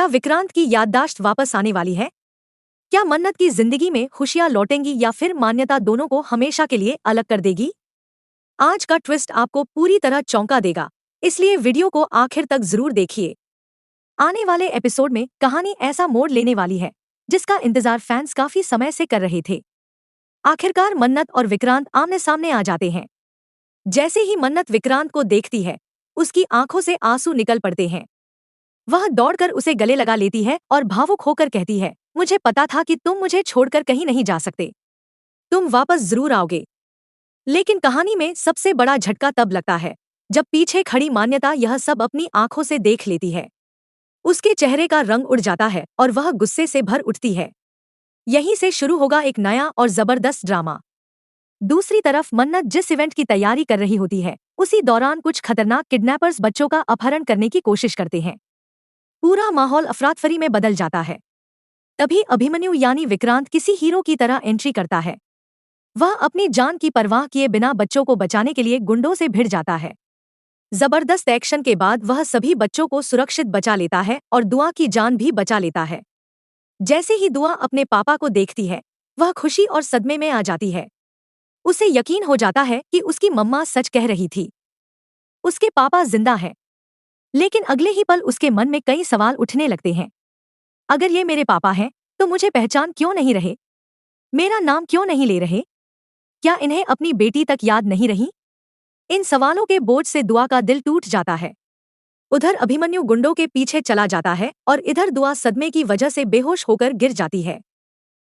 क्या विक्रांत की याददाश्त वापस आने वाली है? क्या मन्नत की जिंदगी में खुशियां लौटेंगी या फिर मान्यता दोनों को हमेशा के लिए अलग कर देगी? आज का ट्विस्ट आपको पूरी तरह चौंका देगा, इसलिए वीडियो को आखिर तक जरूर देखिए। आने वाले एपिसोड में कहानी ऐसा मोड़ लेने वाली है जिसका इंतजार फैंस काफी समय से कर रहे थे। आखिरकार मन्नत और विक्रांत आमने सामने आ जाते हैं। जैसे ही मन्नत विक्रांत को देखती है, उसकी आंखों से आंसू निकल पड़ते हैं। वह दौड़कर उसे गले लगा लेती है और भावुक होकर कहती है, मुझे पता था कि तुम मुझे छोड़कर कहीं नहीं जा सकते। तुम वापस जरूर आओगे। लेकिन कहानी में सबसे बड़ा झटका तब लगता है जब पीछे खड़ी मान्यता यह सब अपनी आंखों से देख लेती है। उसके चेहरे का रंग उड़ जाता है और वह गुस्से से भर उठती है। यहीं से शुरू होगा एक नया और जबरदस्त ड्रामा। दूसरी तरफ मन्नत जिस इवेंट की तैयारी कर रही होती है, उसी दौरान कुछ खतरनाक किडनैपर्स बच्चों का अपहरण करने की कोशिश करते हैं। पूरा माहौल अफरातफरी में बदल जाता है। तभी अभिमन्यु यानी विक्रांत किसी हीरो की तरह एंट्री करता है। वह अपनी जान की परवाह किए बिना बच्चों को बचाने के लिए गुंडों से भिड़ जाता है। जबरदस्त एक्शन के बाद वह सभी बच्चों को सुरक्षित बचा लेता है और दुआ की जान भी बचा लेता है। जैसे ही दुआ अपने पापा को देखती है, वह खुशी और सदमे में आ जाती है। उसे यकीन हो जाता है कि उसकी मम्मा सच कह रही थी, उसके पापा जिंदा हैं। लेकिन अगले ही पल उसके मन में कई सवाल उठने लगते हैं। अगर ये मेरे पापा हैं, तो मुझे पहचान क्यों नहीं रहे? मेरा नाम क्यों नहीं ले रहे? क्या इन्हें अपनी बेटी तक याद नहीं रही? इन सवालों के बोझ से दुआ का दिल टूट जाता है। उधर अभिमन्यु गुंडों के पीछे चला जाता है और इधर दुआ सदमे की वजह से बेहोश होकर गिर जाती है।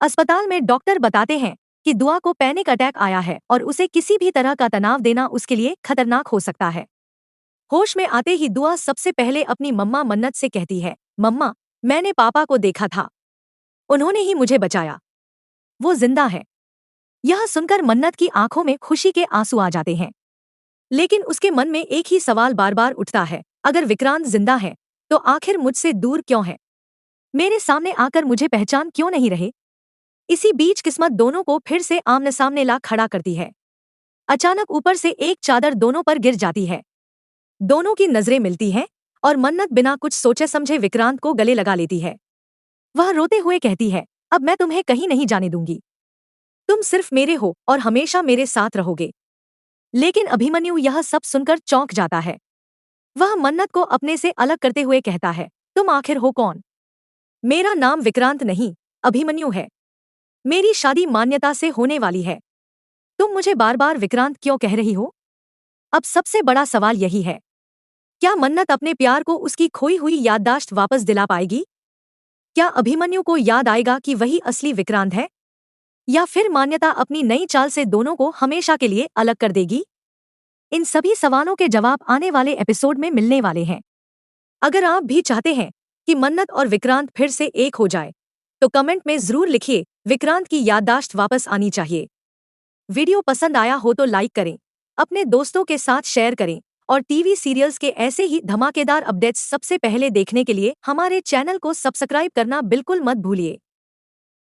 अस्पताल में डॉक्टर बताते हैं कि दुआ को पैनिक अटैक आया है और उसे किसी भी तरह का तनाव देना उसके लिए खतरनाक हो सकता है। होश में आते ही दुआ सबसे पहले अपनी मम्मा मन्नत से कहती है, मम्मा, मैंने पापा को देखा था, उन्होंने ही मुझे बचाया, वो जिंदा है। यह सुनकर मन्नत की आंखों में खुशी के आंसू आ जाते हैं। लेकिन उसके मन में एक ही सवाल बार बार उठता है, अगर विक्रांत जिंदा है तो आखिर मुझसे दूर क्यों है? मेरे सामने आकर मुझे पहचान क्यों नहीं रहे? इसी बीच किस्मत दोनों को फिर से आमने सामने ला खड़ा करती है। अचानक ऊपर से एक चादर दोनों पर गिर जाती है। दोनों की नजरें मिलती हैं और मन्नत बिना कुछ सोचे समझे विक्रांत को गले लगा लेती है। वह रोते हुए कहती है, अब मैं तुम्हें कहीं नहीं जाने दूंगी। तुम सिर्फ मेरे हो और हमेशा मेरे साथ रहोगे। लेकिन अभिमन्यु यह सब सुनकर चौंक जाता है। वह मन्नत को अपने से अलग करते हुए कहता है, तुम आखिर हो कौन? मेरा नाम विक्रांत नहीं, अभिमन्यु है। मेरी शादी मान्यता से होने वाली है। तुम मुझे बार बार विक्रांत क्यों कह रही हो? अब सबसे बड़ा सवाल यही है, क्या मन्नत अपने प्यार को उसकी खोई हुई याददाश्त वापस दिला पाएगी? क्या अभिमन्यु को याद आएगा कि वही असली विक्रांत है? या फिर मान्यता अपनी नई चाल से दोनों को हमेशा के लिए अलग कर देगी? इन सभी सवालों के जवाब आने वाले एपिसोड में मिलने वाले हैं। अगर आप भी चाहते हैं कि मन्नत और विक्रांत फिर से एक हो जाए, तो कमेंट में जरूर लिखिए, विक्रांत की याददाश्त वापस आनी चाहिए। वीडियो पसंद आया हो तो लाइक करें, अपने दोस्तों के साथ शेयर करें और टीवी सीरियल्स के ऐसे ही धमाकेदार अपडेट्स सबसे पहले देखने के लिए हमारे चैनल को सब्सक्राइब करना बिल्कुल मत भूलिए।